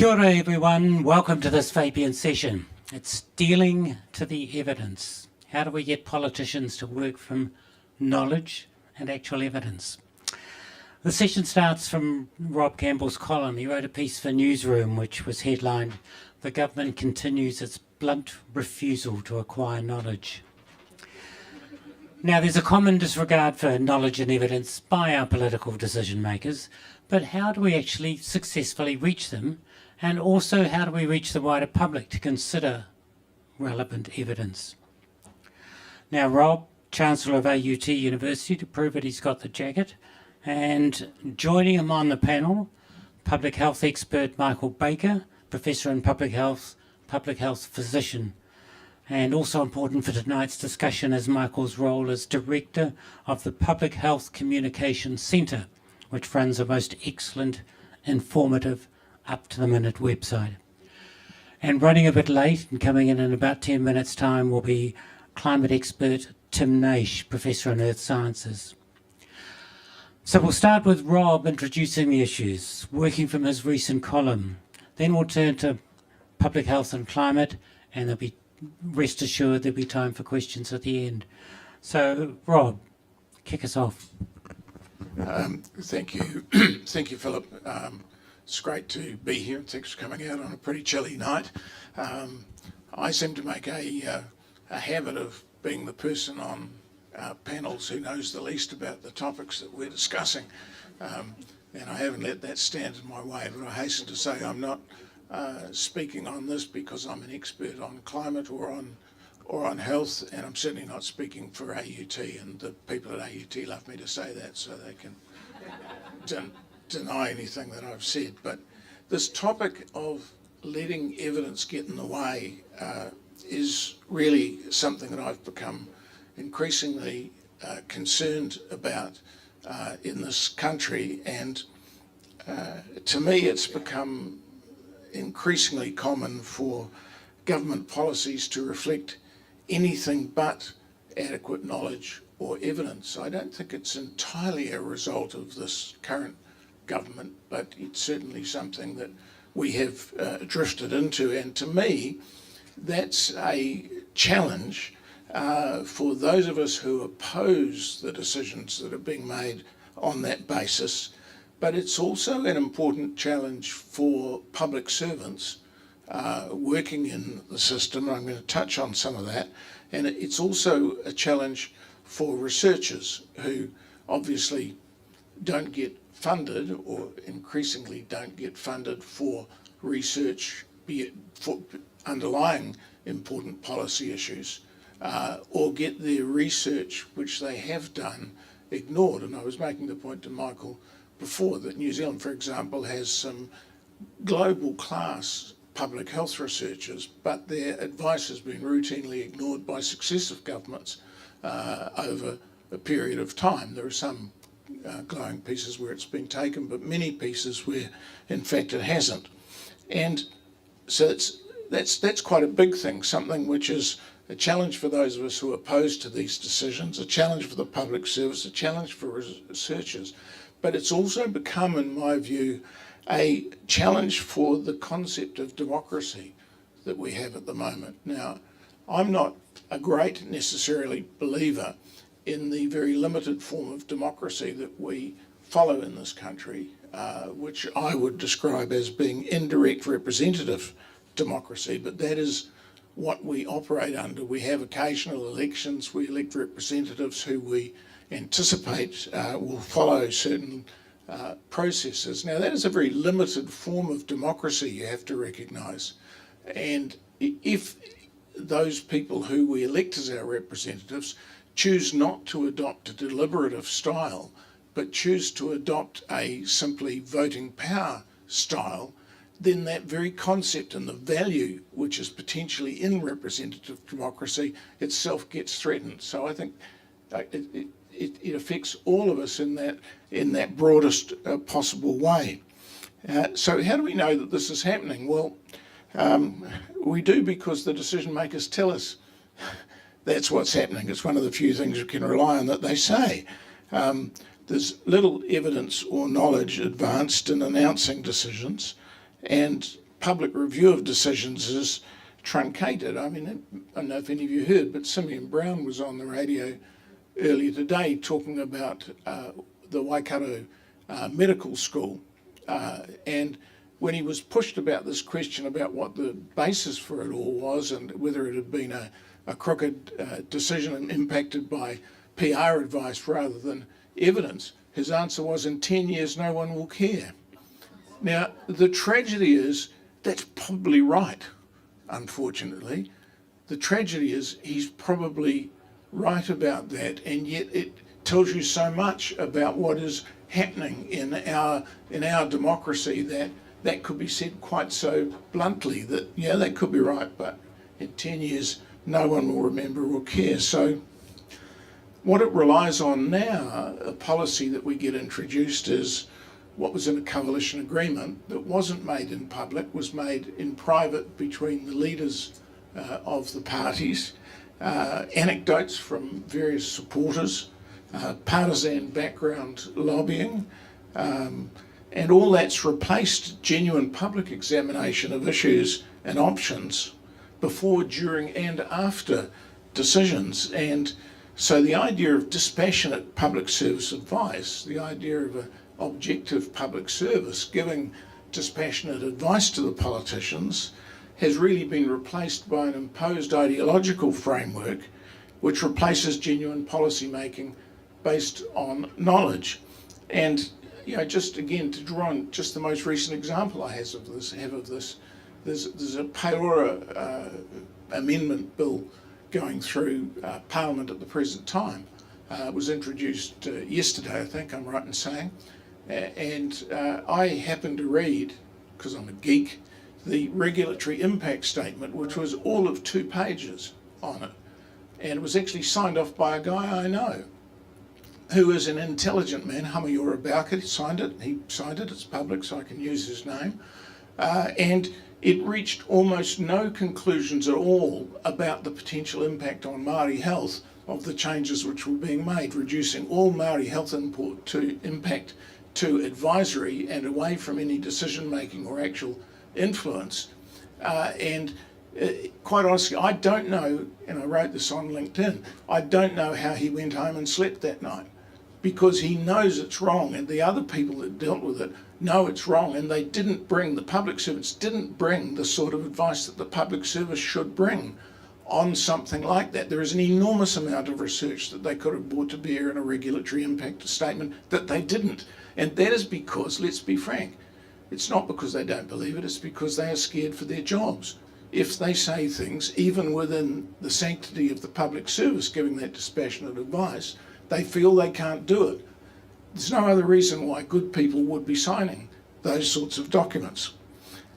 Kia ora everyone, welcome to this Fabian session. It's dealing to the evidence. How do we get politicians to work from knowledge and actual evidence? The session starts from Rob Campbell's column. He wrote a piece for Newsroom which was headlined, "The Government Continues Its Blunt Refusal to Acquire Knowledge." Now there's a common disregard for knowledge and evidence by our political decision makers, but how do we actually successfully reach them? And also, how do we reach the wider public to consider relevant evidence? Now, Rob, Chancellor of AUT University, to prove it, he's got the jacket. And joining him on the panel, public health expert Michael Baker, Professor in Public Health physician. And also important for tonight's discussion is Michael's role as Director of the Public Health Communications Centre, which runs a most excellent, informative, up-to-the-minute website. And running a bit late and coming in about 10 minutes' time will be climate expert Tim Naish, Professor in Earth Sciences. So we'll start with Rob introducing the issues, working from his recent column. Then we'll turn to public health and climate, and rest assured there'll be time for questions at the end. So Rob, kick us off. Thank you. Thank you, Philip. It's great to be here. Thanks for coming out on a pretty chilly night. I seem to make a habit of being the person on panels who knows the least about the topics that we're discussing. And I haven't let that stand in my way, but I hasten to say I'm not speaking on this because I'm an expert on climate or on health, and I'm certainly not speaking for AUT, and the people at AUT love me to say that so they can deny anything that I've said. But this topic of letting evidence get in the way is really something that I've become increasingly concerned about in this country, and to me it's become increasingly common for government policies to reflect anything but adequate knowledge or evidence. I don't think it's entirely a result of this current government, but it's certainly something that we have drifted into, and to me that's a challenge for those of us who oppose the decisions that are being made on that basis, but it's also an important challenge for public servants working in the system. I'm going to touch on some of that, and it's also a challenge for researchers who obviously don't get funded, or increasingly don't get funded for research, be it for underlying important policy issues, or get their research, which they have done, ignored. And I was making the point to Michael before that New Zealand, for example, has some global class public health researchers, but their advice has been routinely ignored by successive governments over a period of time. There are some glowing pieces where it's been taken, but many pieces where in fact it hasn't. And so that's quite a big thing, something which is a challenge for those of us who are opposed to these decisions, a challenge for the public service, a challenge for researchers, but it's also become, in my view, a challenge for the concept of democracy that we have at the moment. Now, I'm not a great necessarily believer in the very limited form of democracy that we follow in this country, which I would describe as being indirect representative democracy, but that is what we operate under. We have occasional elections, we elect representatives who we anticipate will follow certain processes. Now that is a very limited form of democracy, you have to recognise, and if those people who we elect as our representatives choose not to adopt a deliberative style, but choose to adopt a simply voting power style, then that very concept and the value which is potentially in representative democracy itself gets threatened. So I think it affects all of us in that broadest possible way. So how do we know that this is happening? Well, we do because the decision makers tell us that's what's happening. It's one of the few things we can rely on that they say. There's little evidence or knowledge advanced in announcing decisions, and public review of decisions is truncated. I mean, I don't know if any of you heard, but Simeon Brown was on the radio earlier today talking about the Waikato Medical School, and when he was pushed about this question about what the basis for it all was and whether it had been a crooked decision and impacted by PR advice rather than evidence, his answer was, in 10 years no one will care. Now, the tragedy is that's probably right, unfortunately. The tragedy is he's probably right about that, and yet it tells you so much about what is happening in our democracy that could be said quite so bluntly that, yeah, that could be right, but in 10 years no one will remember or care. So what it relies on now, a policy that we get introduced, is what was in a coalition agreement that wasn't made in public, was made in private between the leaders of the parties, anecdotes from various supporters, partisan background lobbying, and all that's replaced genuine public examination of issues and options before, during and after decisions. And so the idea of dispassionate public service advice, the idea of an objective public service giving dispassionate advice to the politicians, has really been replaced by an imposed ideological framework which replaces genuine policy making based on knowledge. And just again, to draw on just the most recent example I have of this, there's a Paora amendment bill going through Parliament at the present time. It was introduced yesterday, I think I'm right in saying, and I happened to read, because I'm a geek, the regulatory impact statement, which was all of 2 pages on it, and it was actually signed off by a guy I know, who is an intelligent man. Ora Bauker signed it. He signed it. It's public, so I can use his name. And it reached almost no conclusions at all about the potential impact on Māori health of the changes which were being made, reducing all Māori health input to impact to advisory and away from any decision making or actual influence. Quite honestly, I don't know, and I wrote this on LinkedIn, I don't know how he went home and slept that night, because he knows it's wrong, and the other people that dealt with it know it's wrong, and the public servants didn't bring the sort of advice that the public service should bring on something like that. There is an enormous amount of research that they could have brought to bear in a regulatory impact statement that they didn't. And that is because, let's be frank, it's not because they don't believe it, it's because they are scared for their jobs. If they say things, even within the sanctity of the public service giving that dispassionate advice, they feel they can't do it. There's no other reason why good people would be signing those sorts of documents.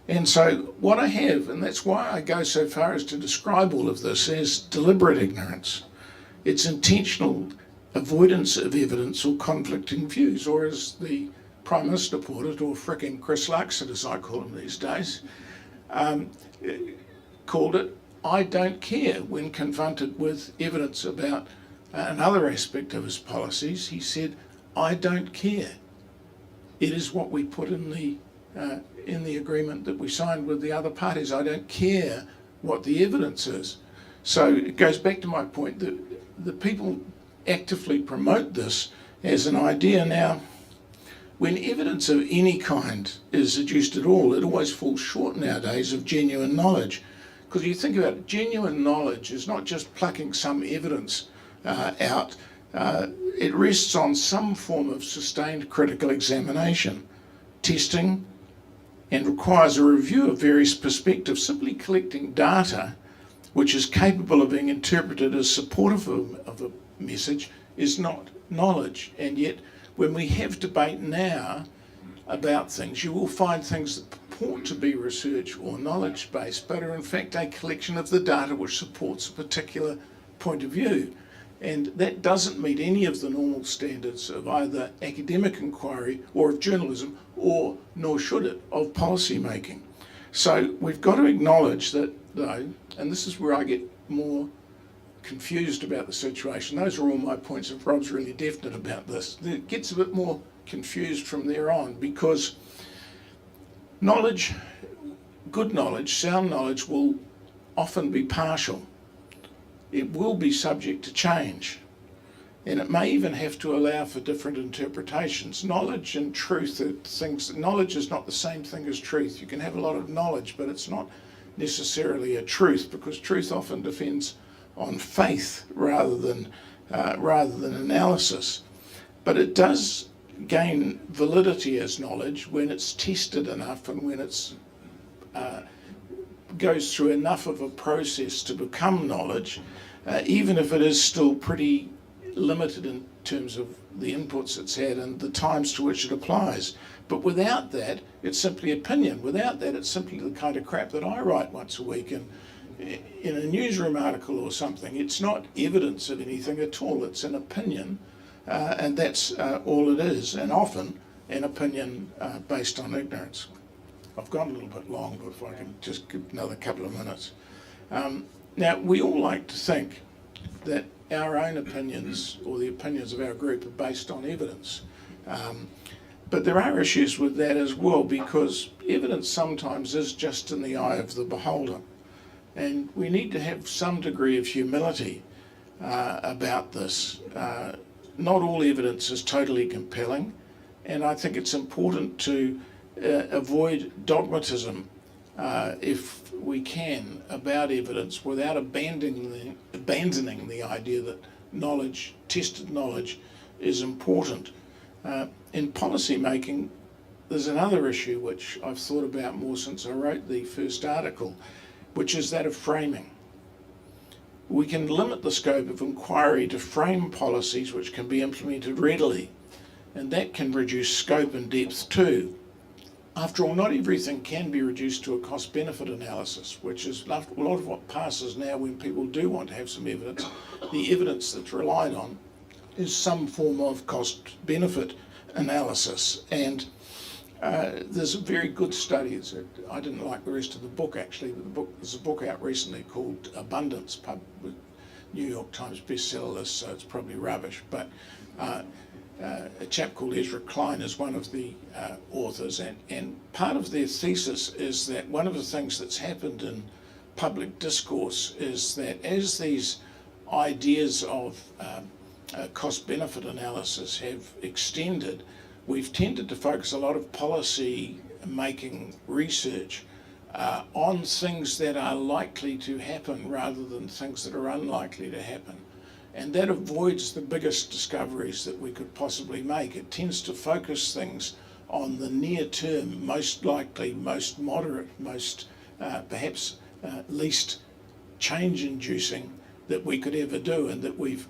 And so what I have, and that's why I go so far as to describe all of this as deliberate ignorance. It's intentional avoidance of evidence or conflicting views, or as the Prime Minister put it, or fricking Chris Luxon, as I call him these days, called it, I don't care, when confronted with evidence about another aspect of his policies. He said, I don't care. It is what we put in the agreement that we signed with the other parties. I don't care what the evidence is. So it goes back to my point that the people actively promote this as an idea. Now, when evidence of any kind is adduced at all, it always falls short nowadays of genuine knowledge. Because you think about it, genuine knowledge is not just plucking some evidence out. It rests on some form of sustained critical examination, testing, and requires a review of various perspectives. Simply collecting data which is capable of being interpreted as supportive of a message is not knowledge. And yet, when we have debate now about things, you will find things that purport to be research or knowledge-based, but are in fact a collection of the data which supports a particular point of view. And that doesn't meet any of the normal standards of either academic inquiry or of journalism, or, nor should it, of policy making. So we've got to acknowledge that, though, and this is where I get more confused about the situation. Those are all my points. If Rob's really definite about this, it gets a bit more confused from there on, because knowledge, good knowledge, sound knowledge, will often be partial. It will be subject to change, and it may even have to allow for different interpretations. Knowledge and truth are things. Knowledge is not the same thing as truth. You can have a lot of knowledge, but it's not necessarily a truth, because truth often depends on faith rather than analysis. But it does gain validity as knowledge when it's tested enough and when it's goes through enough of a process to become knowledge, even if it is still pretty limited in terms of the inputs it's had and the times to which it applies. But without that, it's simply opinion. Without that, it's simply the kind of crap that I write once a week in a newsroom article or something. It's not evidence of anything at all. It's an opinion, and that's all it is, and often an opinion based on ignorance. I've gone a little bit long, but if I can just give another couple of minutes. Now, we all like to think that our own opinions, or the opinions of our group, are based on evidence. But there are issues with that as well, because evidence sometimes is just in the eye of the beholder. And we need to have some degree of humility about this. Not all evidence is totally compelling, and I think it's important to avoid dogmatism if we can about evidence, without abandoning the idea that knowledge, tested knowledge, is important. In policy making, there's another issue which I've thought about more since I wrote the first article, which is that of framing. We can limit the scope of inquiry to frame policies which can be implemented readily, and that can reduce scope and depth too. After all, not everything can be reduced to a cost-benefit analysis, which is a lot of what passes now when people do want to have some evidence. The evidence that's relied on is some form of cost-benefit analysis. And there's a very good study. I didn't like the rest of the book, actually, but there's a book out recently called Abundance, with New York Times bestseller list, so it's probably rubbish. But a chap called Ezra Klein is one of the authors, and part of their thesis is that one of the things that's happened in public discourse is that as these ideas of cost-benefit analysis have extended, we've tended to focus a lot of policy making research on things that are likely to happen rather than things that are unlikely to happen. And that avoids the biggest discoveries that we could possibly make. It tends to focus things on the near term, most likely, most moderate, most perhaps least change-inducing that we could ever do, and that we've,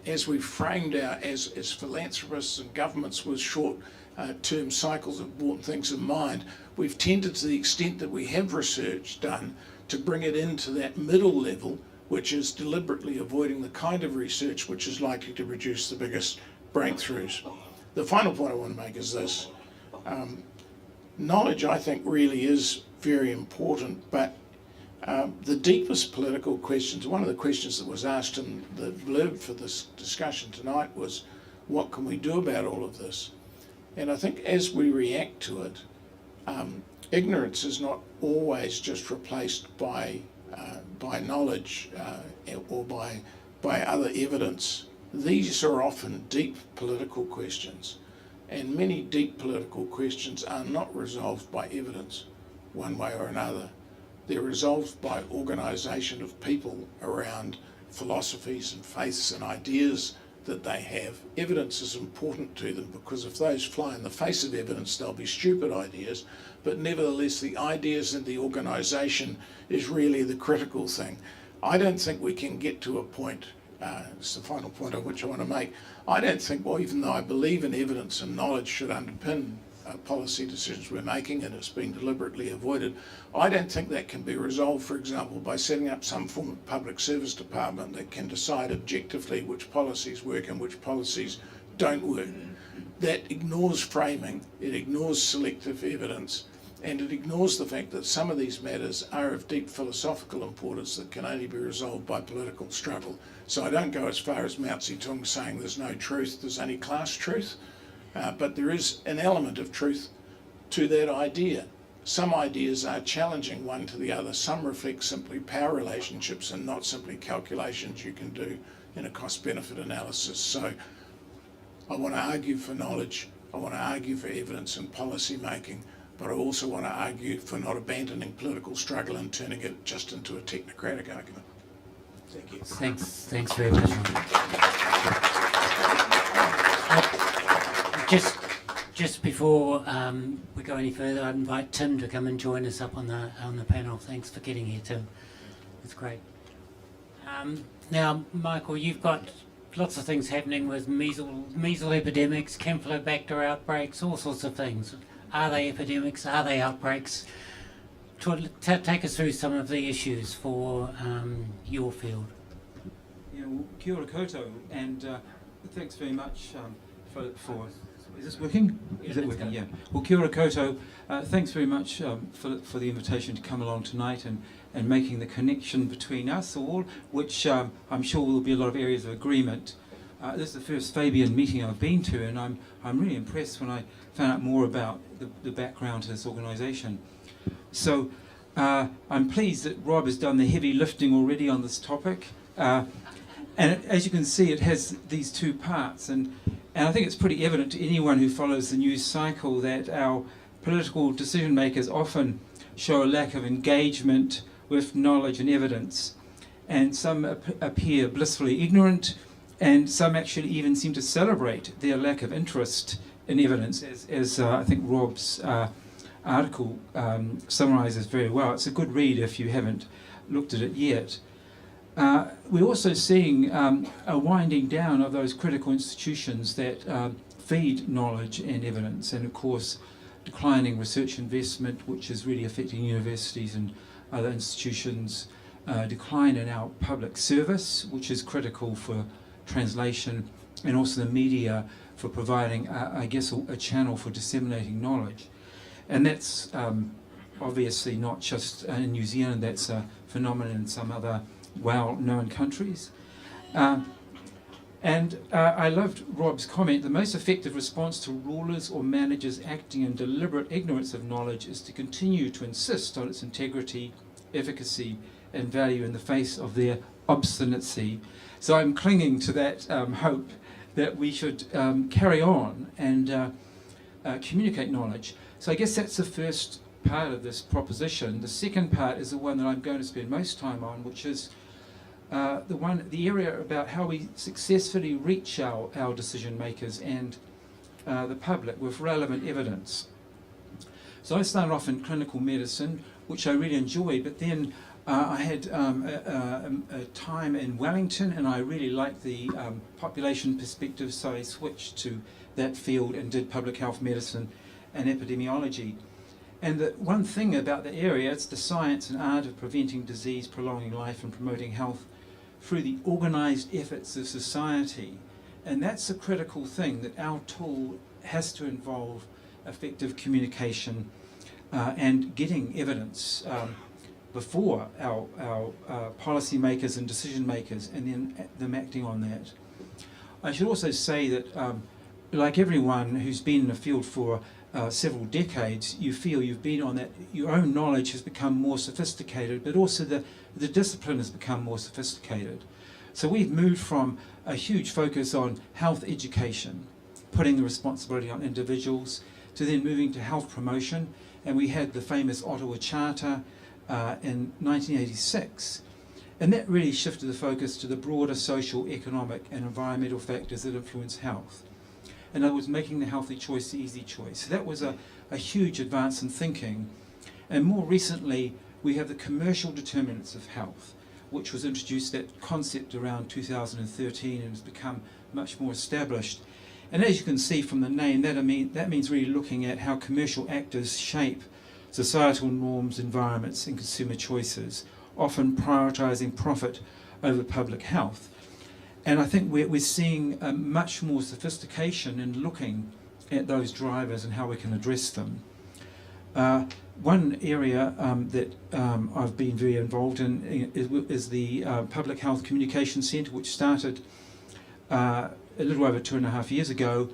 as we've framed as philanthropists and governments with short-term cycles of brought things in mind, we've tended, to the extent that we have research done, to bring it into that middle level, which is deliberately avoiding the kind of research which is likely to produce the biggest breakthroughs. The final point I want to make is this. Knowledge, I think, really is very important, but the deepest political questions, one of the questions that was asked in the blurb for this discussion tonight was, what can we do about all of this? And I think as we react to it, ignorance is not always just replaced by knowledge or by other evidence. These are often deep political questions, and many deep political questions are not resolved by evidence one way or another. They're resolved by organisation of people around philosophies and faiths and ideas that they have. Evidence is important to them, because if those fly in the face of evidence, they'll be stupid ideas, but nevertheless the ideas and the organisation is really the critical thing. I don't think we can get to a point, it's the final point on which I want to make, I don't think, well, even though I believe in evidence and knowledge should underpin policy decisions we're making, and it's been deliberately avoided, I don't think that can be resolved, for example, by setting up some form of public service department that can decide objectively which policies work and which policies don't work. That ignores framing, it ignores selective evidence, and it ignores the fact that some of these matters are of deep philosophical importance that can only be resolved by political struggle. So I don't go as far as Mao Zedong saying there's no truth, there's only class truth. But there is an element of truth to that idea. some ideas are challenging one to the other. Some reflect simply power relationships and not simply calculations you can do in a cost-benefit analysis. So I want to argue for knowledge, I want to argue for evidence and policy making, but I also want to argue for not abandoning political struggle and turning it just into a technocratic argument. Thank you. Thanks very much. Just before we go any further, I'd invite Tim to come and join us up on the panel. Thanks for getting here, Tim. It's great. Now, Michael, you've got lots of things happening with measles epidemics, Campylobacter outbreaks, all sorts of things. Are they epidemics? Are they outbreaks? Take us through some of the issues for your field. Yeah, well, kia ora koutou, and thanks very much for. Is this working? Is it working? Yeah. Well, kia ora koutou. Thanks very much for the invitation to come along tonight and making the connection between us all, which I'm sure will be a lot of areas of agreement. This is the first Fabian meeting I've been to, and I'm really impressed when I found out more about the background to this organisation. So I'm pleased that Rob has done the heavy lifting already on this topic, and as you can see, it has these two parts, and I think it's pretty evident to anyone who follows the news cycle that our political decision makers often show a lack of engagement with knowledge and evidence, and some appear blissfully ignorant, and some actually even seem to celebrate their lack of interest in evidence, as I think Rob's article summarises very well. It's a good read if you haven't looked at it yet. We're also seeing a winding down of those critical institutions that feed knowledge and evidence, and of course declining research investment, which is really affecting universities and other institutions, decline in our public service, which is critical for translation, and also the media for providing, I guess, a channel for disseminating knowledge. And that's obviously not just in New Zealand, that's a phenomenon in some other well-known countries. And I loved Rob's comment: the most effective response to rulers or managers acting in deliberate ignorance of knowledge is to continue to insist on its integrity, efficacy, and value in the face of their obstinacy. So I'm clinging to that hope that we should carry on and communicate knowledge. So I guess that's the first part of this proposition. The second part is the one that I'm going to spend most time on, which is the area about how we successfully reach our decision makers and the public with relevant evidence. So I started off in clinical medicine, which I really enjoyed, but then I had a time in Wellington, and I really liked the population perspective, so I switched to that field and did public health medicine and epidemiology. And the one thing about the area, it's the science and art of preventing disease, prolonging life, and promoting health through the organised efforts of society. And that's a critical thing, that our tool has to involve effective communication and getting evidence before our policy makers and decision makers, and then them acting on that. I should also say that, like everyone who's been in the field for several decades, you feel you've been on that, your own knowledge has become more sophisticated, but also the discipline has become more sophisticated. So we've moved from a huge focus on health education, putting the responsibility on individuals, to then moving to health promotion, and we had the famous Ottawa Charter in 1986, and that really shifted the focus to the broader social, economic and environmental factors that influence health. In other words, making the healthy choice the easy choice. So that was a huge advance in thinking. And more recently, we have the commercial determinants of health, which was introduced, that concept, around 2013, and has become much more established. And as you can see from the name, that means really looking at how commercial actors shape societal norms, environments and consumer choices, often prioritising profit over public health. And I think we're seeing much more sophistication in looking at those drivers and how we can address them. One area that I've been very involved in is the Public Health Communication Centre, which started a little over 2.5 years ago.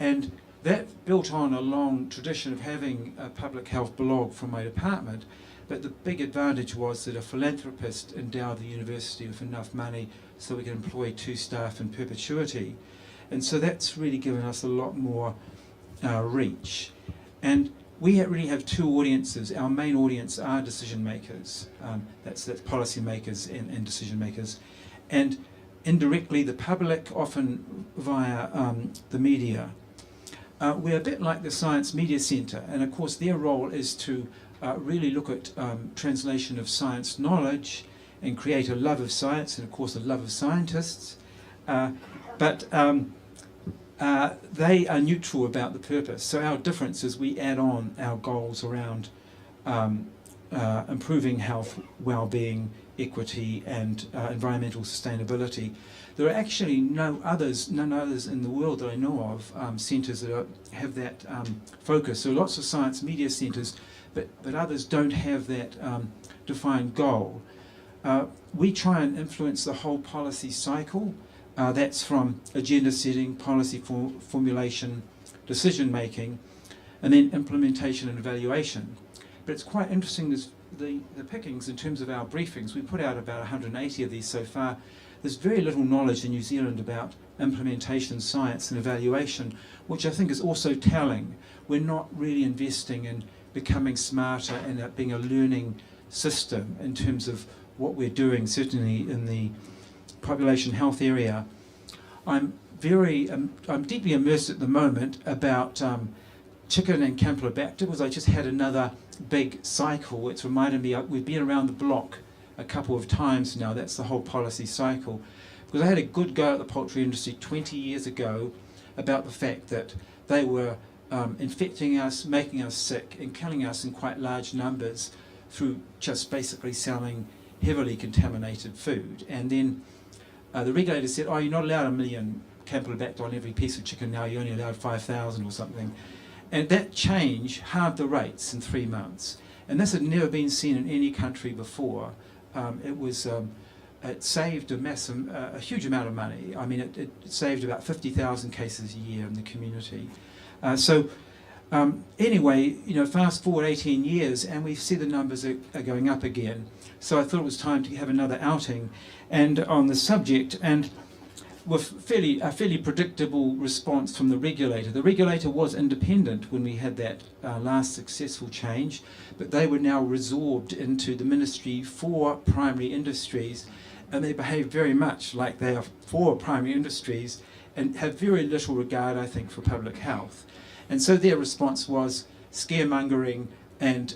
And that built on a long tradition of having a public health blog from my department, but the big advantage was that a philanthropist endowed the university with enough money so we could employ 2 staff in perpetuity. And so that's really given us a lot more reach. And we really have 2 audiences. Our main audience are decision makers, that's policy makers and decision makers. And indirectly the public, often via the media. We're a bit like the Science Media Centre, and of course their role is to really look at translation of science knowledge and create a love of science and of course a love of scientists. But they are neutral about the purpose. So our difference is we add on our goals around improving health, well-being, equity and environmental sustainability. There are actually none others in the world that I know of, centres that have that focus. So lots of science media centres, but others don't have that defined goal. We try and influence the whole policy cycle. That's from agenda setting, policy formulation, decision making, and then implementation and evaluation. But it's quite interesting, the pickings in terms of our briefings. We put out about 180 of these so far. There's very little knowledge in New Zealand about implementation, science and evaluation, which I think is also telling. We're not really investing in becoming smarter and being a learning system in terms of what we're doing, certainly in the population health area. I'm deeply immersed at the moment about chicken and Campylobacter, because I just had another big cycle. It's reminded me, we've been around the block a couple of times now. That's the whole policy cycle. Because I had a good go at the poultry industry 20 years ago about the fact that they were infecting us, making us sick and killing us in quite large numbers through just basically selling heavily contaminated food. And then the regulator said, oh, you're not allowed 1 million Campylobacter on every piece of chicken now, you're only allowed 5,000 or something. And that change halved the rates in 3 months. And this had never been seen in any country before. It saved a huge amount of money. I mean, it saved about 50,000 cases a year in the community. Anyway, fast forward 18 years and we see the numbers are going up again. So I thought it was time to have another outing and on the subject, and with a fairly predictable response from the regulator. The regulator was independent when we had that last successful change, but they were now resorbed into the Ministry for Primary Industries, and they behave very much like they are for primary industries and have very little regard, I think, for public health. And so their response was scaremongering and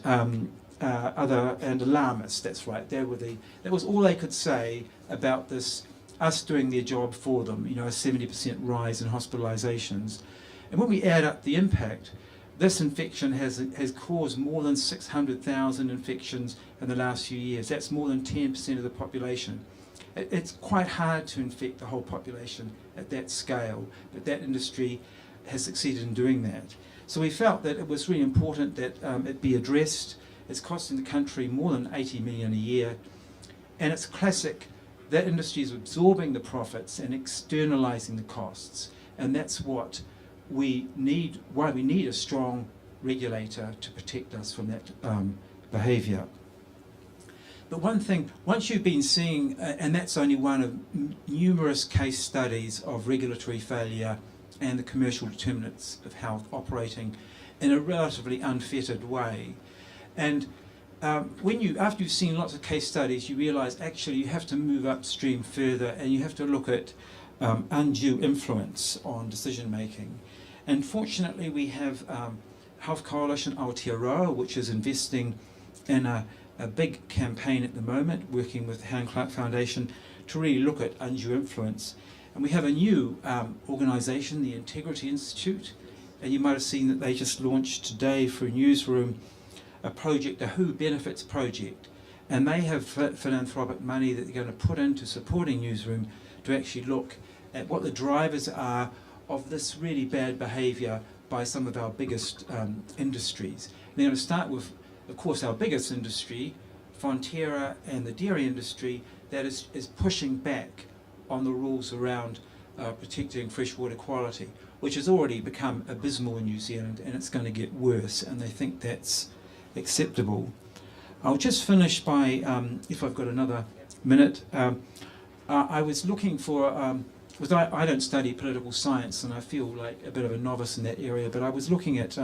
alarmist. That's right. That was all they could say about this, us doing their job for them. A 70% rise in hospitalisations. And when we add up the impact, this infection has caused more than 600,000 infections in the last few years. That's more than 10% of the population. It's quite hard to infect the whole population at that scale, but that industry has succeeded in doing that. So we felt that it was really important that it be addressed. It's costing the country more than 80 million a year, and it's classic. That industry is absorbing the profits and externalising the costs, and that's what we need. Why we need a strong regulator to protect us from that behaviour. But one thing, once you've been seeing, and that's only one of numerous case studies of regulatory failure and the commercial determinants of health operating in a relatively unfettered way. And after you've seen lots of case studies, you realise actually you have to move upstream further and you have to look at undue influence on decision making. And fortunately we have Health Coalition Aotearoa, which is investing in a big campaign at the moment, working with the Helen Clark Foundation to really look at undue influence. And we have a new organisation, the Integrity Institute, and you might have seen that they just launched today for Newsroom a project, a Who Benefits project, and they have philanthropic money that they're going to put into supporting Newsroom to actually look at what the drivers are of this really bad behaviour by some of our biggest industries. And they're going to start with, of course, our biggest industry, Fonterra and the dairy industry, that is pushing back on the rules around protecting freshwater quality, which has already become abysmal in New Zealand, and it's going to get worse, and they think that's acceptable. I'll just finish by, if I've got another minute, I was looking for, because I don't study political science and I feel like a bit of a novice in that area, but I was looking at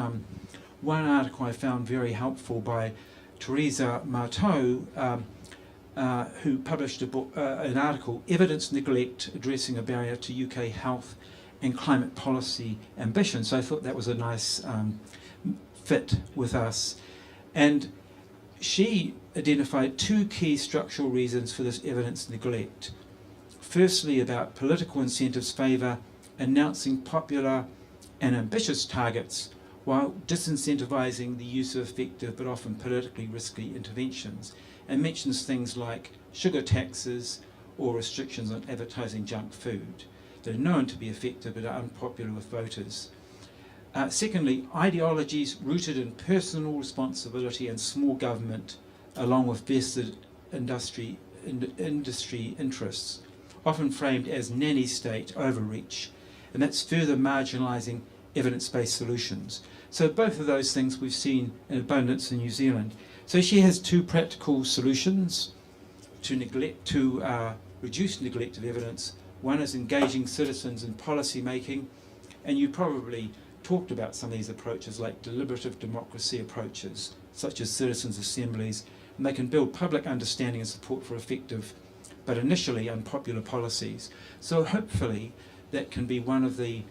one article I found very helpful by Teresa Marteau, who published a book, an article, Evidence Neglect, Addressing a Barrier to UK Health and Climate Policy Ambition. So I thought that was a nice fit with us. And she identified two key structural reasons for this evidence neglect. Firstly, about political incentives favour announcing popular and ambitious targets while disincentivising the use of effective but often politically risky interventions, and mentions things like sugar taxes or restrictions on advertising junk food that are known to be effective but are unpopular with voters. Secondly, ideologies rooted in personal responsibility and small government, along with vested industry interests, often framed as nanny state overreach, and that's further marginalising evidence-based solutions. So both of those things we've seen in abundance in New Zealand. So she has two practical solutions to reduce neglect of evidence. One is engaging citizens in policy making, and you probably talked about some of these approaches like deliberative democracy approaches, such as citizens' assemblies, and they can build public understanding and support for effective but initially unpopular policies. So hopefully that can be one of the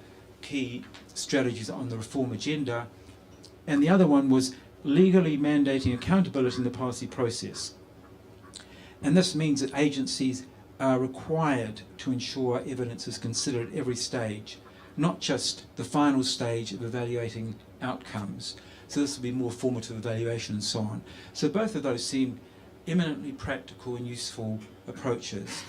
key strategies on the reform agenda. And the other one was legally mandating accountability in the policy process. And this means that agencies are required to ensure evidence is considered at every stage, not just the final stage of evaluating outcomes. So this will be more formative evaluation and so on. So both of those seem eminently practical and useful approaches.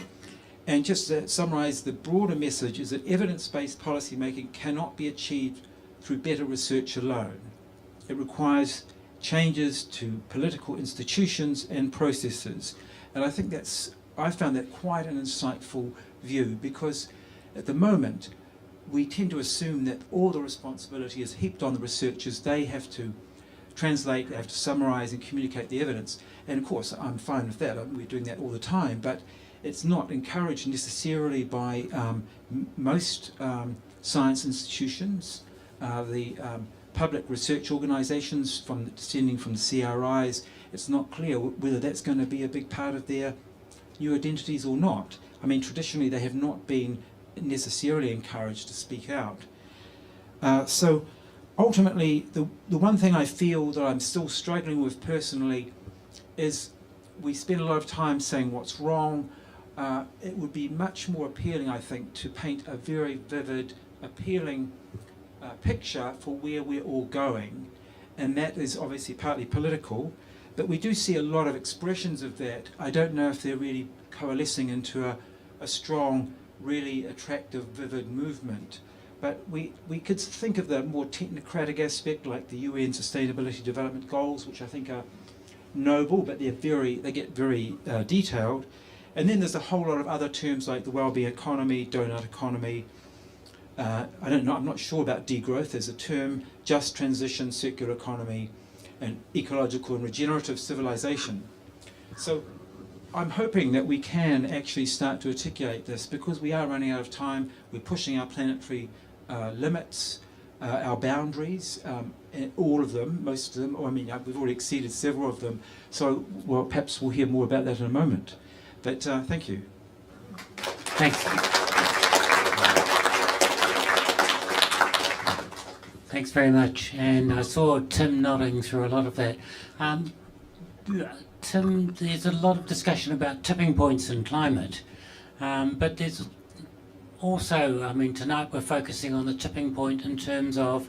And just to summarise, the broader message is that evidence-based policy making cannot be achieved through better research alone. It requires changes to political institutions and processes. And I think I found that quite an insightful view, because at the moment we tend to assume that all the responsibility is heaped on the researchers. They have to translate, they have to summarise and communicate the evidence. And of course I'm fine with that, we're doing that all the time, but it's not encouraged necessarily by most science institutions. The public research organisations descending from the CRIs, it's not clear whether that's going to be a big part of their new identities or not. I mean, traditionally they have not been necessarily encouraged to speak out. So ultimately, the one thing I feel that I'm still struggling with personally is we spend a lot of time saying what's wrong. It would be much more appealing, I think, to paint a very vivid, appealing picture for where we're all going, and that is obviously partly political, but we do see a lot of expressions of that. I don't know if they're really coalescing into a strong, really attractive, vivid movement, but we could think of the more technocratic aspect, like the UN Sustainability Development Goals, which I think are noble, but they get very detailed. And then there's a whole lot of other terms like the wellbeing economy, donut economy. I don't know, I'm not sure about degrowth as a term, just transition, circular economy, and ecological and regenerative civilization. So I'm hoping that we can actually start to articulate this, because we are running out of time. We're pushing our planetary limits, our boundaries, and all of them, most of them, I mean, we've already exceeded several of them. So, well, perhaps we'll hear more about that in a moment. But thank you. Thanks. Thanks very much. And I saw Tim nodding through a lot of that. Tim, there's a lot of discussion about tipping points in climate, but there's also, I mean, tonight we're focusing on the tipping point in terms of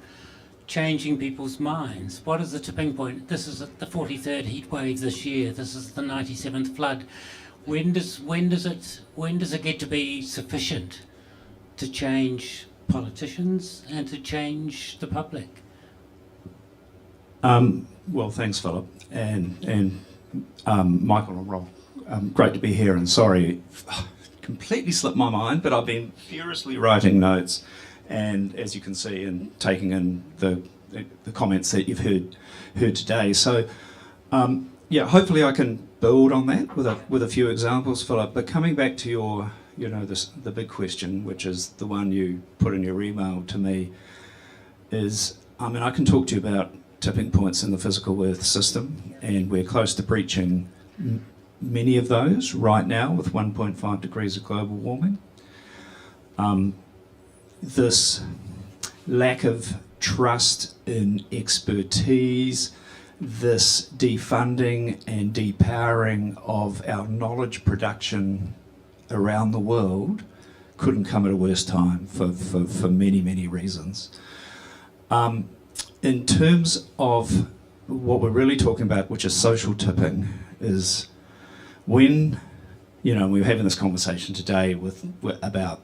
changing people's minds. What is the tipping point? This is the 43rd heat wave this year. This is the 97th flood. When does it get to be sufficient to change politicians and to change the public? Well, thanks, Philip, and Michael and Rob. Great to be here, and sorry, completely slipped my mind, but I've been furiously writing notes, and as you can see, and taking in the comments that you've heard today. So, yeah, hopefully I can build on that with a few examples, Philip. But coming back to your, the big question, which is the one you put in your email to me, is, I can talk to you about tipping points in the physical Earth system, and we're close to breaching many of those right now with 1.5 degrees of global warming. This lack of trust in expertise, this defunding and depowering of our knowledge production around the world couldn't come at a worse time for many, many reasons. In terms of what we're really talking about, which is social tipping, is when, we were having this conversation today about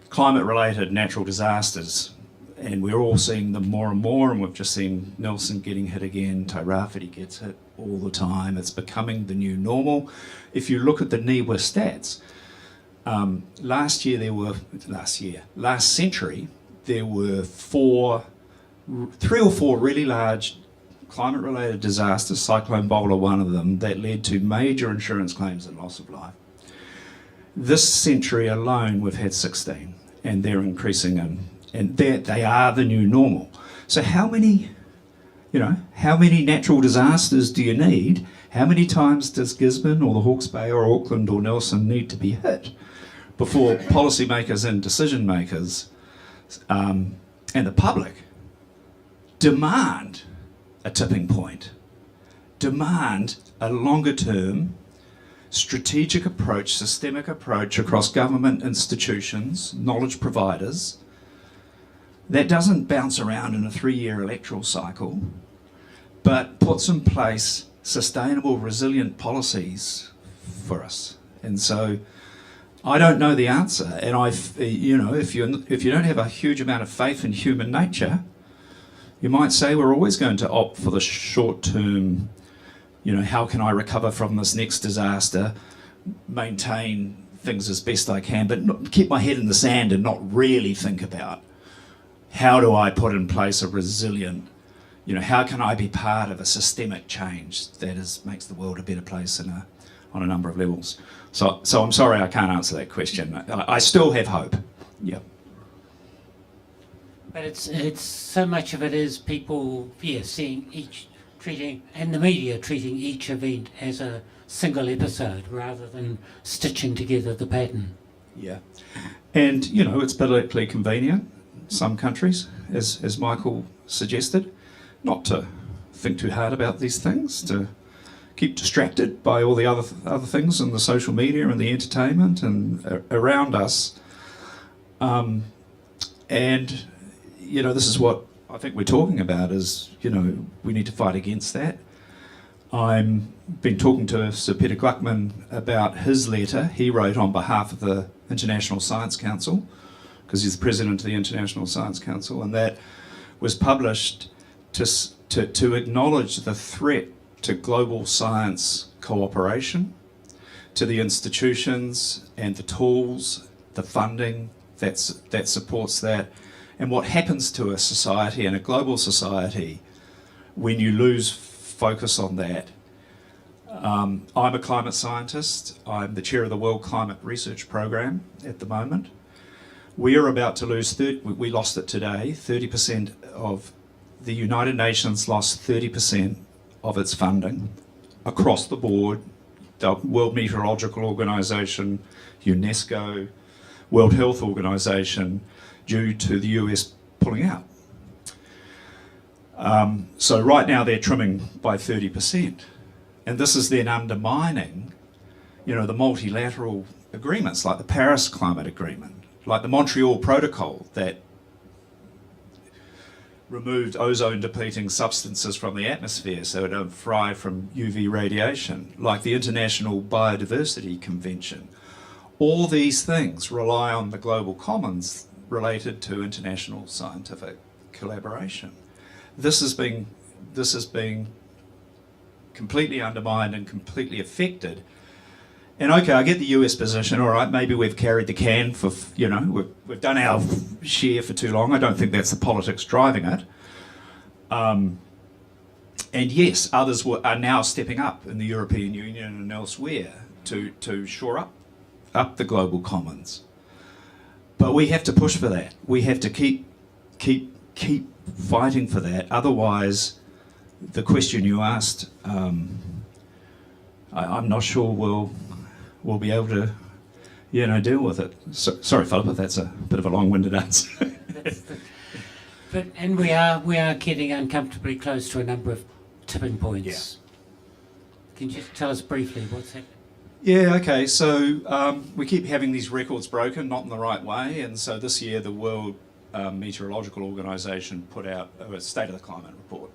climate-related natural disasters, and we're all seeing them more and more, and we've just seen Nelson getting hit again, Tairāwhiti gets hit all the time. It's becoming the new normal. If you look at the NIWA stats, last century, there were 3 or 4 really large climate-related disasters, Cyclone Bowler one of them, that led to major insurance claims and loss of life. This century alone, we've had 16, and they're increasing, and they are the new normal. So how many natural disasters do you need? How many times does Gisborne or the Hawke's Bay or Auckland or Nelson need to be hit before policymakers and decision makers and the public demand a tipping point, demand a longer term strategic approach, systemic approach across government institutions, knowledge providers, that doesn't bounce around in a 3-year electoral cycle, but puts in place sustainable, resilient policies for us. And so I don't know the answer, and if you don't have a huge amount of faith in human nature, you might say we're always going to opt for the short-term, how can I recover from this next disaster, maintain things as best I can, but keep my head in the sand and not really think about how do I put in place a resilient, how can I be part of a systemic change that makes the world a better place on a number of levels. So I'm sorry I can't answer that question. I still have hope. Yeah. But it's so much of it is people, treating, and the media treating each event as a single episode rather than stitching together the pattern. Yeah. And, it's politically convenient, some countries, as Michael suggested, not to think too hard about these things, to keep distracted by all the other things and the social media and the entertainment and around us. And, this is what I think we're talking about is, we need to fight against that. I've been talking to Sir Peter Gluckman about his letter he wrote on behalf of the International Science Council, because he's the president of the International Science Council, and that was published to acknowledge the threat to global science cooperation, to the institutions and the tools, the funding that supports that, and what happens to a society and a global society when you lose focus on that. I'm a climate scientist. I'm the chair of the World Climate Research Program at the moment. We are about to lose, we lost it today, 30% of the United Nations lost 30% of its funding across the board. The World Meteorological Organization, UNESCO, World Health Organization, due to the US pulling out. So right now they're trimming by 30%. And this is then undermining, the multilateral agreements like the Paris Climate Agreement, like the Montreal Protocol that removed ozone-depleting substances from the atmosphere so it don't fry from UV radiation, like the International Biodiversity Convention. All these things rely on the global commons related to international scientific collaboration. This is being completely undermined and completely affected And okay, I get the US position. All right, maybe we've carried the can for, we've done our share for too long. I don't think that's the politics driving it. And yes, others are now stepping up in the European Union and elsewhere to shore up the global commons. But we have to push for that. We have to keep fighting for that. Otherwise, the question you asked, I'm not sure we'll be able to, deal with it. Sorry, Philip, if that's a bit of a long-winded answer. And we are getting uncomfortably close to a number of tipping points. Yeah. Can you just tell us briefly what's happening? Yeah, okay, so we keep having these records broken, not in the right way, and so this year the World Meteorological Organization put out a State of the Climate report.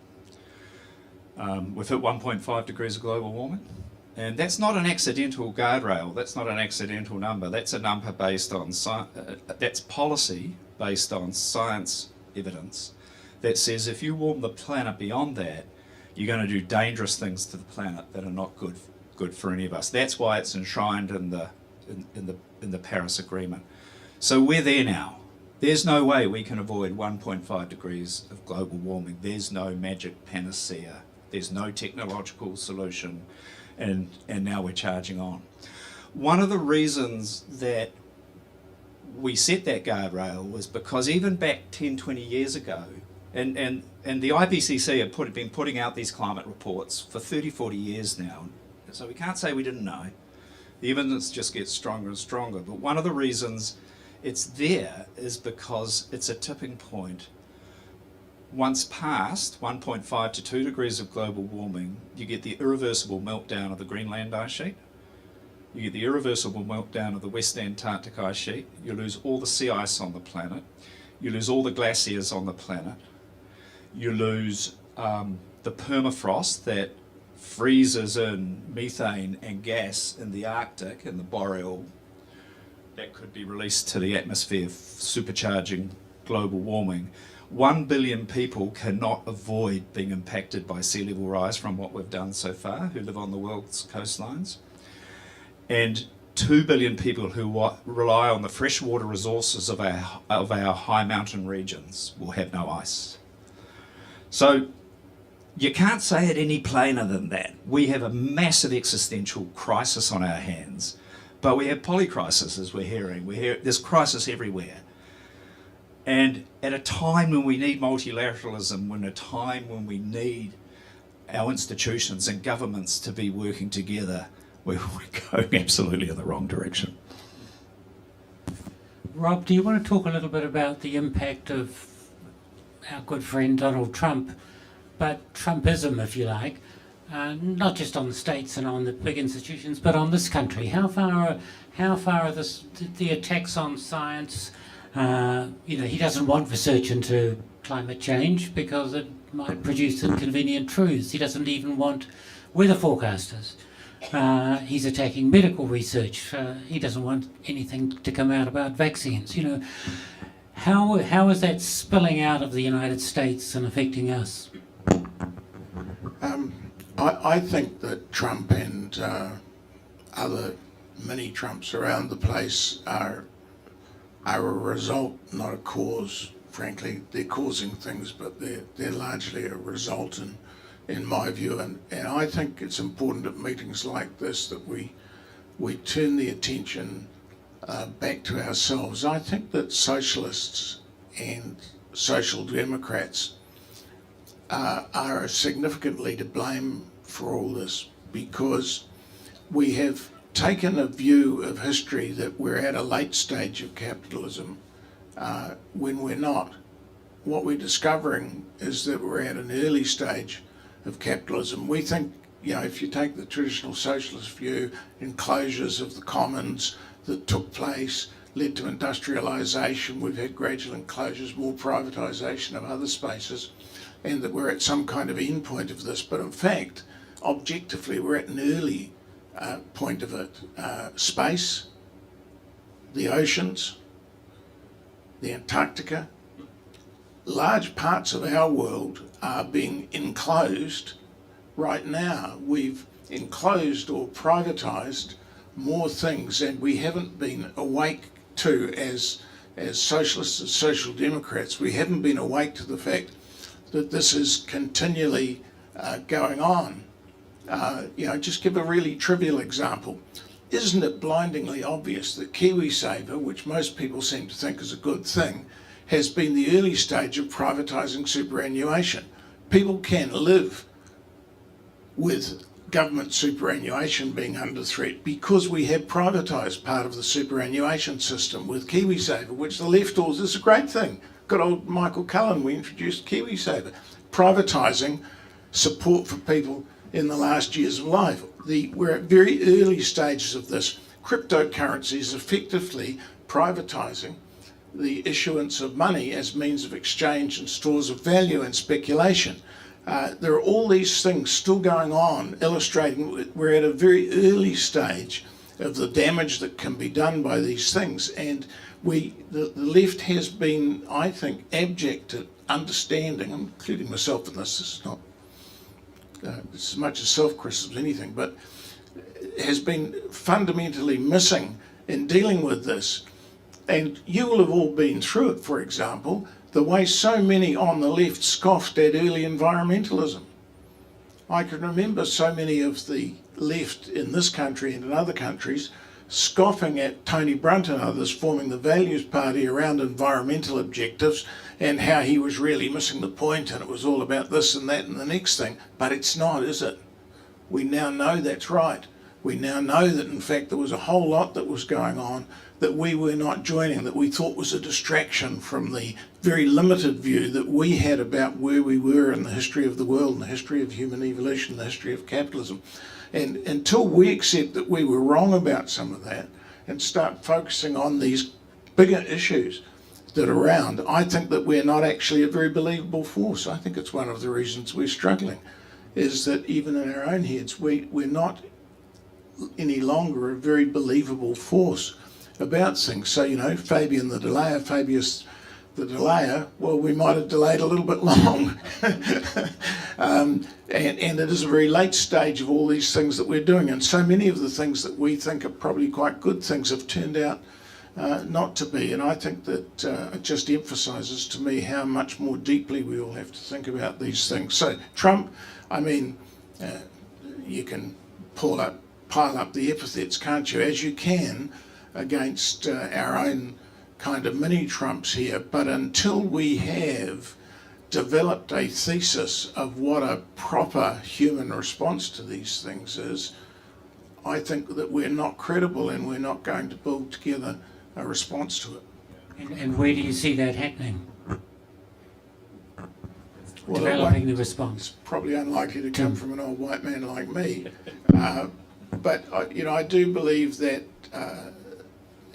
We've hit 1.5 degrees of global warming, and that's not an accidental guardrail, that's not an accidental number, that's a number based on, that's policy based on science evidence that says if you warm the planet beyond that, you're going to do dangerous things to the planet that are not good for any of us. That's why it's enshrined in the Paris Agreement. So we're there now. There's no way we can avoid 1.5 degrees of global warming. There's no magic panacea. There's no technological solution, and now we're charging on. One of the reasons that we set that guardrail was because even back 10, 20 years ago, and the IPCC have been putting out these climate reports for 30, 40 years now, so we can't say we didn't know. The evidence just gets stronger and stronger, but one of the reasons it's there is because it's a tipping point. Once past 1.5 to 2 degrees of global warming, you get the irreversible meltdown of the Greenland ice sheet, you get the irreversible meltdown of the West Antarctic ice sheet, you lose all the sea ice on the planet, you lose all the glaciers on the planet, you lose the permafrost that freezes in methane and gas in the Arctic and the boreal that could be released to the atmosphere, supercharging global warming. 1 billion people cannot avoid being impacted by sea level rise from what we've done so far, who live on the world's coastlines. And 2 billion people who rely on the freshwater resources of our high mountain regions will have no ice. So you can't say it any plainer than that. We have a massive existential crisis on our hands, but we have polycrisis, as we're hearing. There's crisis everywhere. And at a time when we need multilateralism, a time when we need our institutions and governments to be working together, we're going absolutely in the wrong direction. Rob, do you want to talk a little bit about the impact of our good friend Donald Trump, but Trumpism, if you like, not just on the states and on the big institutions, but on this country? How far are the attacks on science? He doesn't want research into climate change because it might produce inconvenient truths. He doesn't even want weather forecasters. He's attacking medical research. He doesn't want anything to come out about vaccines. How is that spilling out of the United States and affecting us? I think that Trump and other mini Trumps around the place are a result, not a cause. Frankly, they're causing things, but they're largely a result in my view. And I think it's important at meetings like this that we turn the attention back to ourselves. I think that socialists and social democrats are significantly to blame for all this, because we have taken a view of history that we're at a late stage of capitalism when we're not. What we're discovering is that we're at an early stage of capitalism. We think, if you take the traditional socialist view, enclosures of the commons that took place led to industrialisation. We've had gradual enclosures, more privatisation of other spaces, and that we're at some kind of end point of this. But in fact, objectively, we're at an early point of it. Space, the oceans, the Antarctica, large parts of our world are being enclosed right now. We've enclosed or privatised more things, and we haven't been awake to as socialists, as social democrats. We haven't been awake to the fact that this is continually going on. Just give a really trivial example. Isn't it blindingly obvious that KiwiSaver, which most people seem to think is a good thing, has been the early stage of privatising superannuation? People can live with government superannuation being under threat because we have privatised part of the superannuation system with KiwiSaver, which the left thought is a great thing. Good old Michael Cullen, we introduced KiwiSaver, privatising support for people in the last years of life. We're at very early stages of this. Cryptocurrency is effectively privatising the issuance of money as means of exchange and stores of value and speculation. There are all these things still going on, illustrating we're at a very early stage of the damage that can be done by these things. And the left has been, I think, abject at understanding, including myself in this. This is not as much as self-criticism as anything, but has been fundamentally missing in dealing with this. And you will have all been through it, for example, the way so many on the left scoffed at early environmentalism. I can remember so many of the left in this country and in other countries scoffing at Tony Brunt and others forming the Values Party around environmental objectives and how he was really missing the point and it was all about this and that and the next thing. But it's not, is it? We now know that's right. We now know that in fact there was a whole lot that was going on that we were not joining, that we thought was a distraction from the very limited view that we had about where we were in the history of the world, and the history of human evolution, the history of capitalism. And until we accept that we were wrong about some of that and start focusing on these bigger issues that are around, I think that we're not actually a very believable force. I think it's one of the reasons we're struggling, is that even in our own heads, we're not any longer a very believable force about things. So, Fabius the delayer, well, we might have delayed a little bit long. And it is a very late stage of all these things that we're doing. And so many of the things that we think are probably quite good things have turned out not to be. And I think that it just emphasises to me how much more deeply we all have to think about these things. So Trump, you can pile up the epithets, can't you, as you can against our own kind of mini Trumps here, but until we have developed a thesis of what a proper human response to these things is, I think that we're not credible and we're not going to build together a response to it. And where do you see that happening? Well, developing the response? It's probably unlikely to come from an old white man like me. But I do believe that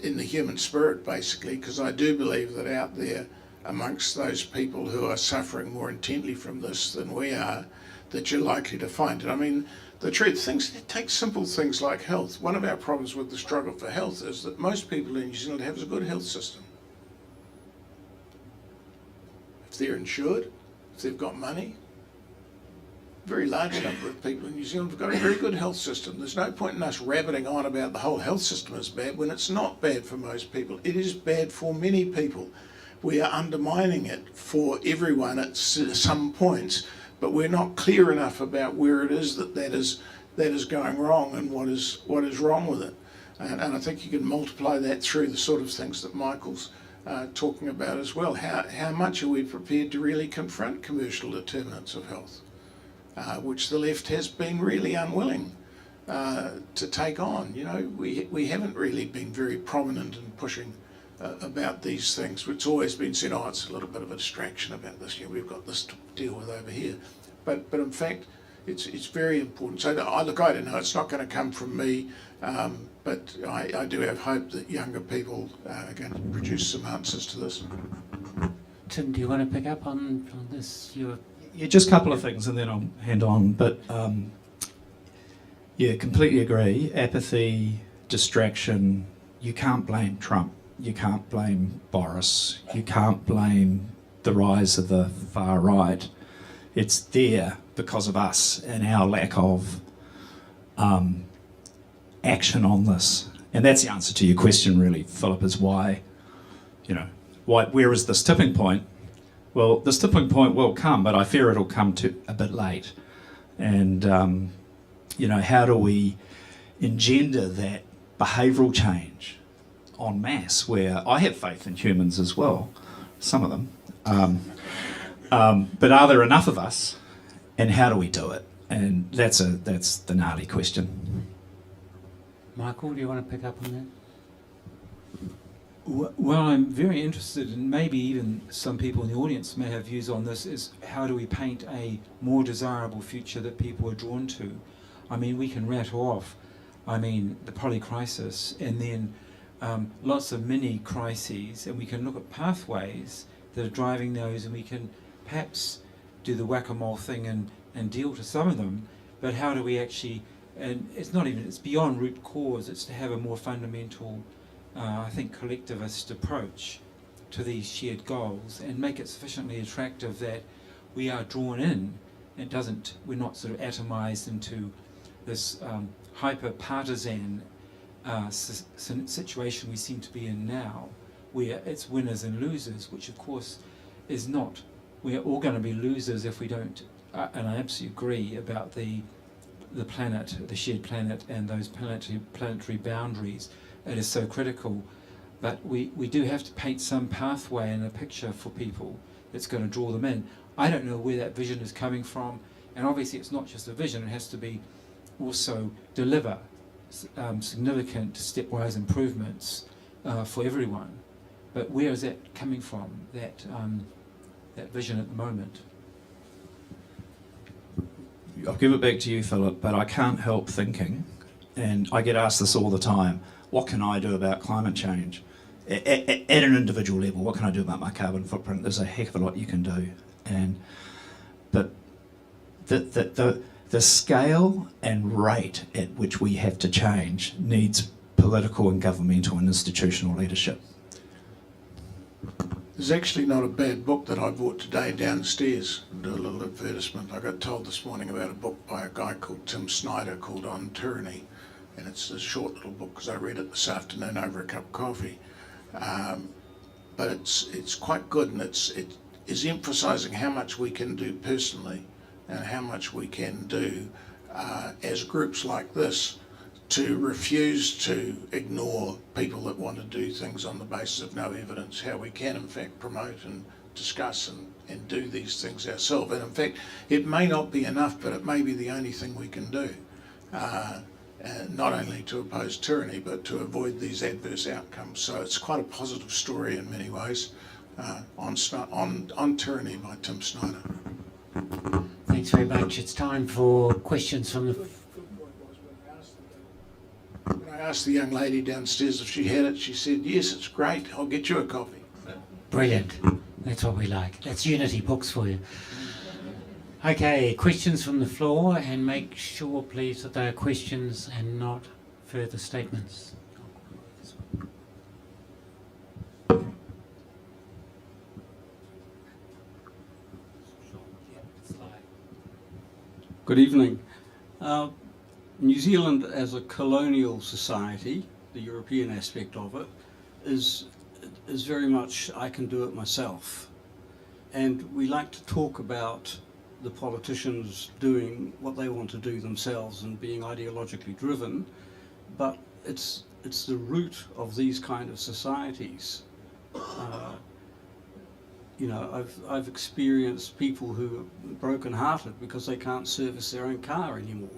in the human spirit, basically, because I do believe that out there amongst those people who are suffering more intently from this than we are, that you're likely to find it. The truth, take simple things like health. One of our problems with the struggle for health is that most people in New Zealand have a good health system. If they're insured, if they've got money, a very large number of people in New Zealand have got a very good health system. There's no point in us rabbiting on about the whole health system is bad when it's not bad for most people. It is bad for many people. We are undermining it for everyone at some points, but we're not clear enough about where it is that is going wrong and what is wrong with it. And I think you can multiply that through the sort of things that Michael's talking about as well. How much are we prepared to really confront commercial determinants of health? Which the left has been really unwilling to take on. We haven't really been very prominent in pushing about these things. It's always been said, it's a little bit of a distraction about this. We've got this to deal with over here. But in fact, it's very important. So I don't know. It's not going to come from me, but I do have hope that younger people are going to produce some answers to this. Tim, do you want to pick up on this? Yeah, just a couple of things and then I'll hand on. But completely agree. Apathy, distraction. You can't blame Trump. You can't blame Boris. You can't blame the rise of the far right. It's there because of us and our lack of action on this? And that's the answer to your question, really, Philip, is why, where is this tipping point? Well, this tipping point will come, but I fear it'll come to a bit late. And, how do we engender that behavioural change en masse, where I have faith in humans as well, some of them. But are there enough of us, and how do we do it? And that's the gnarly question. Michael, do you want to pick up on that? Well, I'm very interested, and maybe even some people in the audience may have views on this, is how do we paint a more desirable future that people are drawn to? I mean, we can rattle off, the polycrisis, and then lots of mini crises, and we can look at pathways that are driving those, and we can perhaps do the whack-a-mole thing and deal to some of them, but how do we actually, and it's beyond root cause, it's to have a more fundamental, I think, collectivist approach to these shared goals and make it sufficiently attractive that we are drawn in. We're not sort of atomized into this hyper-partisan situation we seem to be in now, where it's winners and losers, which of course is not. We're all going to be losers if we don't, and I absolutely agree about the planet, the shared planet, and those planetary boundaries. It is so critical, but we do have to paint some pathway and a picture for people that's going to draw them in. I don't know where that vision is coming from, and obviously it's not just a vision, it has to be also deliver significant stepwise improvements for everyone. But where is that coming from, that vision at the moment? I'll give it back to you, Philip, but I can't help thinking, and I get asked this all the time, what can I do about climate change? At an individual level, what can I do about my carbon footprint? There's a heck of a lot you can do. But the scale and rate at which we have to change needs political and governmental and institutional leadership. There's actually not a bad book that I bought today downstairs. Do a little advertisement. I got told this morning about a book by a guy called Tim Naish called On Tyranny, and it's a short little book because I read it this afternoon over a cup of coffee. But it's quite good, and it is emphasising how much we can do personally and how much we can do as groups like this to refuse to ignore people that want to do things on the basis of no evidence, how we can in fact promote and discuss and do these things ourselves. And in fact, it may not be enough, but it may be the only thing we can do, not only to oppose tyranny, but to avoid these adverse outcomes. So it's quite a positive story in many ways, on Tyranny by Tim Naish. Thanks very much. It's time for questions from the... When I asked the young lady downstairs if she had it, she said, yes, it's great, I'll get you a copy. Brilliant. That's what we like. That's Unity Books for you. Okay, questions from the floor, and make sure, please, that they are questions and not further statements. Good evening. New Zealand as a colonial society, the European aspect of it, is very much I can do it myself. And we like to talk about the politicians doing what they want to do themselves and being ideologically driven, but it's the root of these kind of societies. I've experienced people who are broken-hearted because they can't service their own car anymore.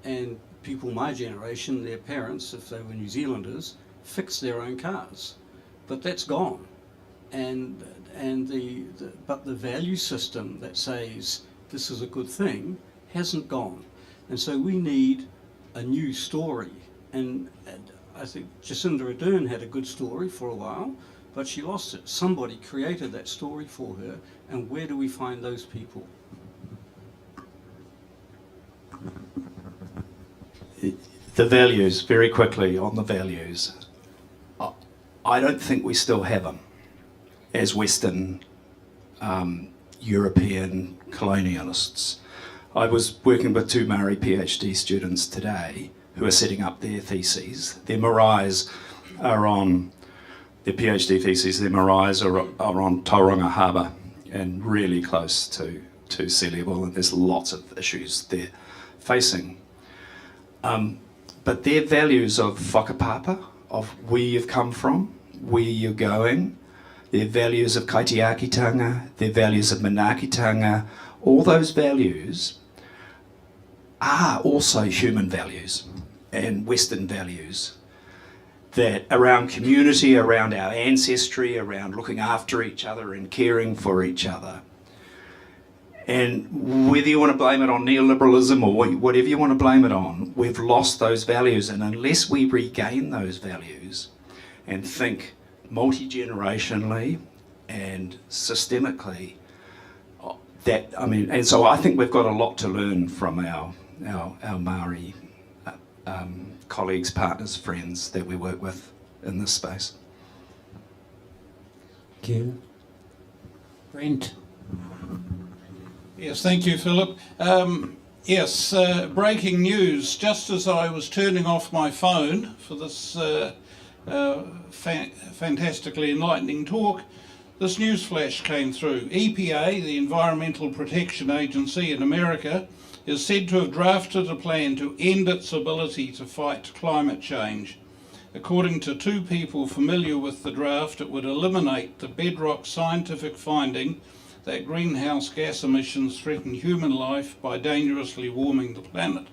And people my generation, their parents, if they were New Zealanders, fixed their own cars. But that's gone. But the value system that says this is a good thing hasn't gone. And so we need a new story. And I think Jacinda Ardern had a good story for a while, but she lost it. Somebody created that story for her, and where do we find those people? The values, very quickly on the values. I don't think we still have them as Western European colonialists. I was working with two Maori PhD students today who are setting up their theses. Their maraes are on, their PhD theses, their maraes are on Tauranga Harbour and really close to sea level, and there's lots of issues they're facing. But their values of whakapapa, of where you've come from, where you're going, their values of kaitiakitanga, their values of manaakitanga, all those values are also human values and Western values that around community, around our ancestry, around looking after each other and caring for each other. And whether you want to blame it on neoliberalism or whatever you want to blame it on, we've lost those values, and unless we regain those values and think multi-generationally and systemically, and so I think we've got a lot to learn from our Māori colleagues, partners, friends that we work with in this space. Thank you. Brent. Yes, thank you, Philip. Yes, breaking news. Just as I was turning off my phone for this fantastically enlightening talk, this news flash came through. EPA, the Environmental Protection Agency in America, is said to have drafted a plan to end its ability to fight climate change. According to two people familiar with the draft, it would eliminate the bedrock scientific finding that greenhouse gas emissions threaten human life by dangerously warming the planet.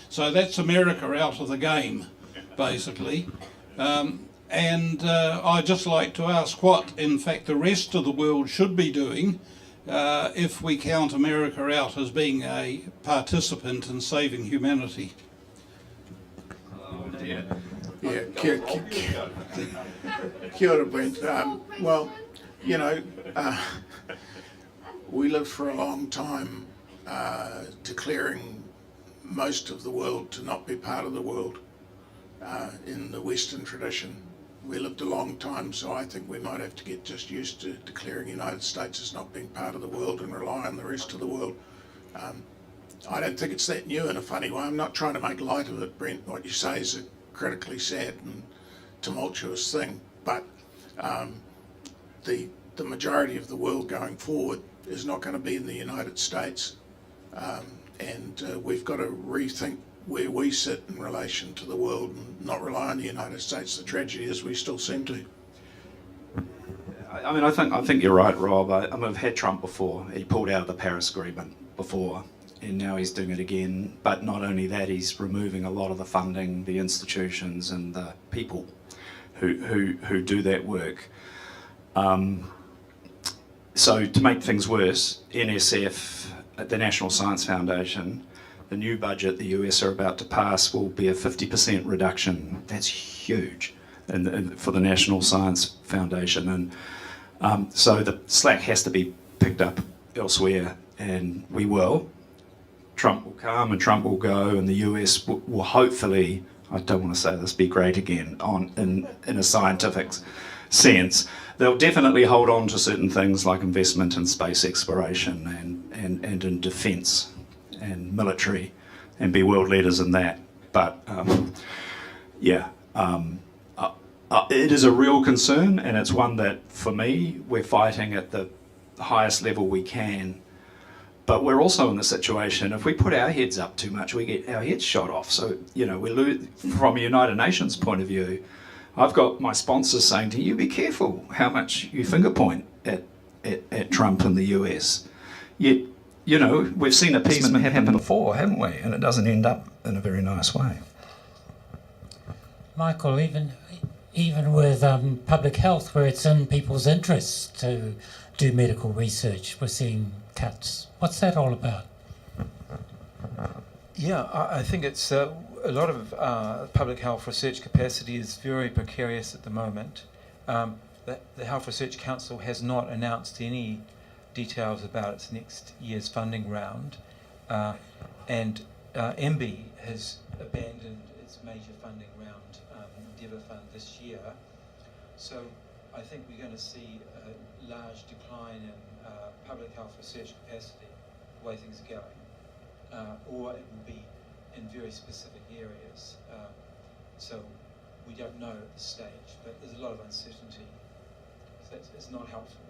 So that's America out of the game, basically. I'd just like to ask what, in fact, the rest of the world should be doing if we count America out as being a participant in saving humanity. Oh dear. Yeah, kia ora, Brent. Well, you know, we lived for a long time declaring most of the world to not be part of the world in the Western tradition. We lived a long time, so I think we might have to get just used to declaring the United States as not being part of the world and rely on the rest of the world. I don't think it's that new in a funny way. I'm not trying to make light of it, Brent. What you say is a critically sad and tumultuous thing, but the majority of the world going forward is not going to be in the United States, and we've got to rethink where we sit in relation to the world and not rely on the United States. The tragedy is we still seem to. I mean, I think you're right, Rob. I've had Trump before. He pulled out of the Paris Agreement before, and now he's doing it again. But not only that, he's removing a lot of the funding, the institutions, and the people who do that work. So to make things worse, NSF, the National Science Foundation, the new budget the US are about to pass will be a 50% reduction. That's huge for the National Science Foundation. And so the slack has to be picked up elsewhere, and we will. Trump will come and Trump will go, and the US will hopefully, I don't want to say this, be great again in a scientific sense. They'll definitely hold on to certain things like investment in space exploration and in defence and military, and be world leaders in that. But it is a real concern, and it's one that, for me, we're fighting at the highest level we can. But we're also in the situation, if we put our heads up too much, we get our heads shot off. So, you know, we lose, from a United Nations point of view, I've got my sponsors saying to you, be careful how much you finger point at Trump and the US. Yet, you know, we've seen appeasement happen before, haven't we? And it doesn't end up in a very nice way. Michael, even with public health, where it's in people's interests to do medical research, we're seeing cuts. What's that all about? Yeah, I think it's a lot of public health research capacity is very precarious at the moment. The Health Research Council has not announced any details about its next year's funding round, and MB has abandoned its major funding round, Endeavour Fund, this year. So I think we're going to see a large decline in public health research capacity, the way things are going, or it will be in very specific areas. So we don't know at this stage, but there's a lot of uncertainty. So it's not helpful.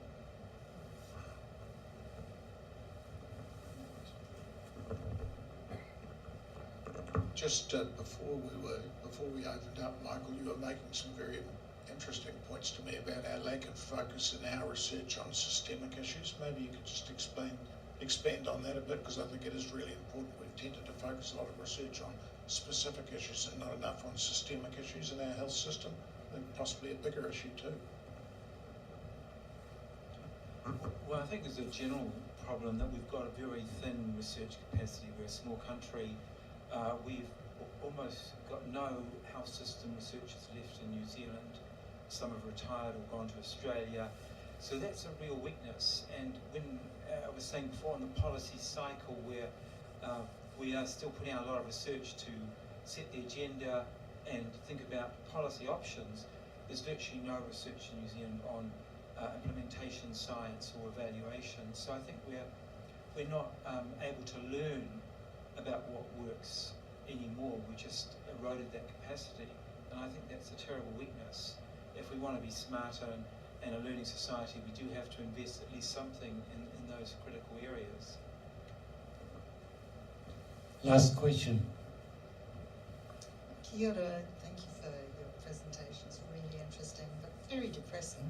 Just before we opened up, Michael, you were making some very interesting points to me about our lack of focus in our research on systemic issues. Maybe you could just expand on that a bit, because I think it is really important. We've tended to focus a lot of research on specific issues and not enough on systemic issues in our health system. I think possibly a bigger issue too. Well, I think there's a general problem that we've got a very thin research capacity. We're a small country. We've almost got no health system researchers left in New Zealand. Some have retired or gone to Australia. So that's a real weakness. And when I was saying before, on the policy cycle, where we are still putting out a lot of research to set the agenda and think about policy options, there's virtually no research in New Zealand on implementation science or evaluation. So I think we're not able to learn about what works anymore. We just eroded that capacity, and I think that's a terrible weakness. If we want to be smarter and a learning society, we do have to invest at least something in those critical areas. Last question. Kia ora. Thank you for your presentations. Really interesting, but very depressing.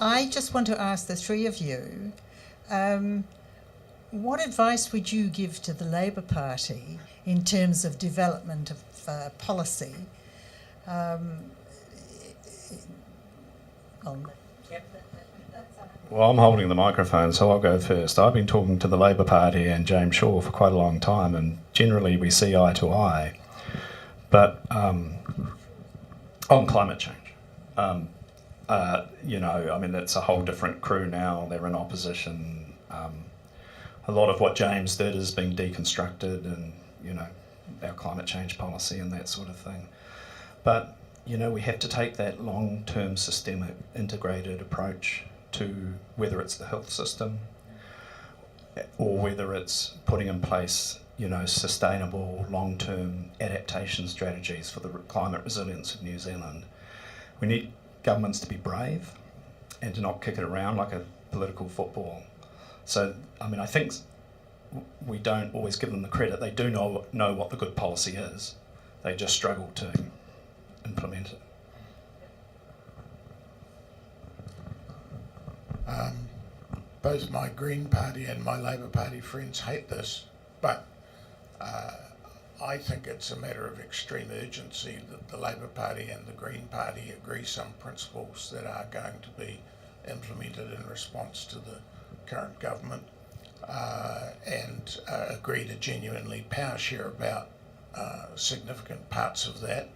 I just want to ask the three of you, what advice would you give to the Labour Party in terms of development of policy? Well, I'm holding the microphone, so I'll go first. I've been talking to the Labour Party and James Shaw for quite a long time, and generally we see eye to eye. But on climate change, it's a whole different crew now. They're in opposition. A lot of what James did is being deconstructed, and our climate change policy and that sort of thing. But we have to take that long-term systemic integrated approach to whether it's the health system or whether it's putting in place sustainable long-term adaptation strategies for the climate resilience of New Zealand. We need governments to be brave and to not kick it around like a political football. So, I think we don't always give them the credit. They do know what the good policy is. They just struggle to implement it. Both my Green Party and my Labour Party friends hate this, but I think it's a matter of extreme urgency that the Labour Party and the Green Party agree some principles that are going to be implemented in response to the current government and agree to genuinely power share about significant parts of that.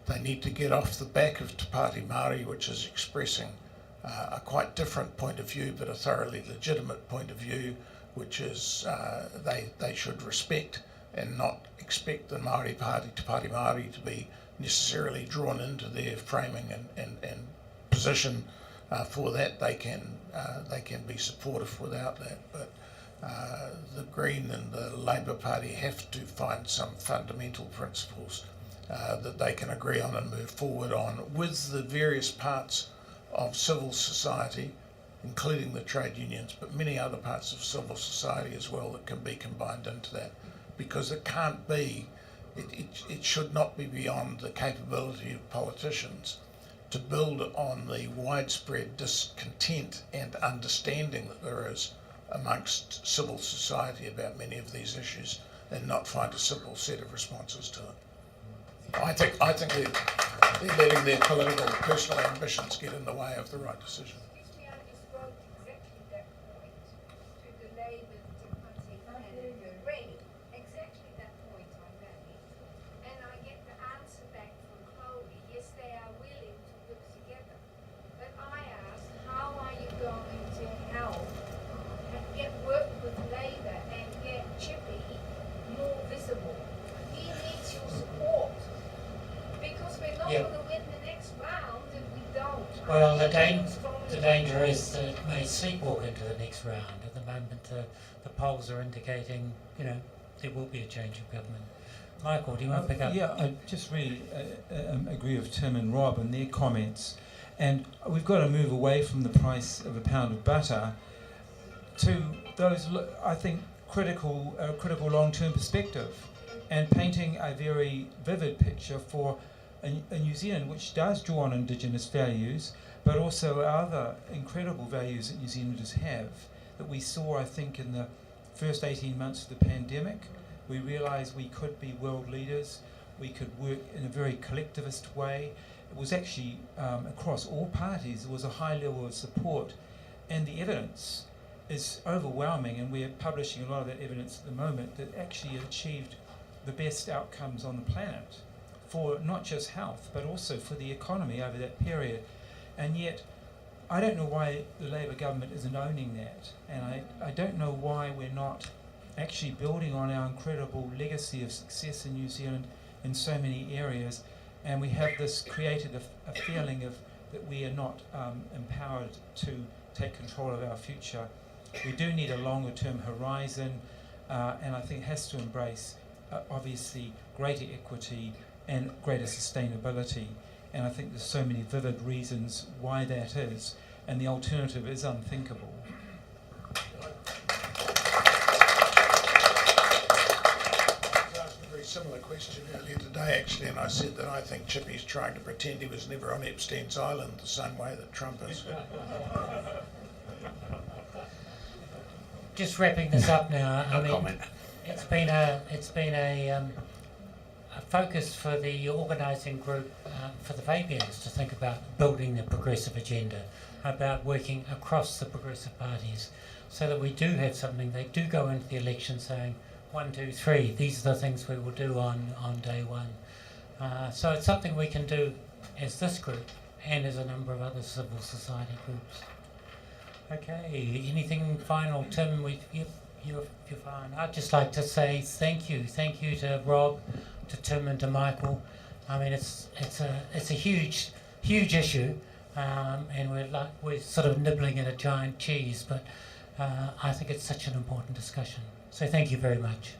They need to get off the back of Te Pāti Māori, which is expressing a quite different point of view, but a thoroughly legitimate point of view, which is they should respect and not expect the Māori Party, Te Pāti Māori, to be necessarily drawn into their framing and position for that. They can be supportive without that, but the Green and the Labour Party have to find some fundamental principles that they can agree on and move forward on with the various parts of civil society, including the trade unions, but many other parts of civil society as well that can be combined into that, because it can't be, it should not be beyond the capability of politicians to build on the widespread discontent and understanding that there is amongst civil society about many of these issues and not find a simple set of responses to it. I think they're letting their political, personal ambitions get in the way of the right decision. Excuse me, I just wrote exactly that point to the Labour, Te Pāti and the Green. Exactly that point I made. And I get the answer back from Chloe, yes, they are willing to work together. But I asked, how are you going to help get work with Labour and get Chippy more visible? He needs your support. Because we're not going to win the next round if we don't. Well, the danger is that it may sleepwalk into the next round. At the moment, the polls are indicating, there will be a change of government. Michael, do you want to pick up? Yeah, I just really agree with Tim and Rob and their comments. And we've got to move away from the price of a pound of butter to those, I think, critical long-term perspective, and painting a very vivid picture for a New Zealand which does draw on Indigenous values, but also other incredible values that New Zealanders have that we saw, I think, in the first 18 months of the pandemic. We realised we could be world leaders, we could work in a very collectivist way. It was actually across all parties, there was a high level of support, and the evidence is overwhelming, and we're publishing a lot of that evidence at the moment, that actually achieved the best outcomes on the planet for not just health, but also for the economy over that period. And yet, I don't know why the Labour government isn't owning that, and I don't know why we're not actually building on our incredible legacy of success in New Zealand in so many areas, and we have this created a feeling of that we are not empowered to take control of our future. We do need a longer term horizon, and I think it has to embrace obviously greater equity and greater sustainability, and I think there's so many vivid reasons why that is, and the alternative is unthinkable. Similar question earlier today, actually, and I said that I think Chippy's trying to pretend he was never on Epstein's Island the same way that Trump is. Just wrapping this up now. No comment. It's been a focus for the organising group for the Fabians to think about building the progressive agenda, about working across the progressive parties, so that we do have something. They do go into the election saying, 1, 2, 3, these are the things we will do on day one. So it's something we can do as this group and as a number of other civil society groups. Okay, anything final? Tim, you're fine. I'd just like to say thank you to Rob, to Tim and to Michael. I mean, it's a huge issue, and we're sort of nibbling at a giant cheese, but I think it's such an important discussion. So thank you very much.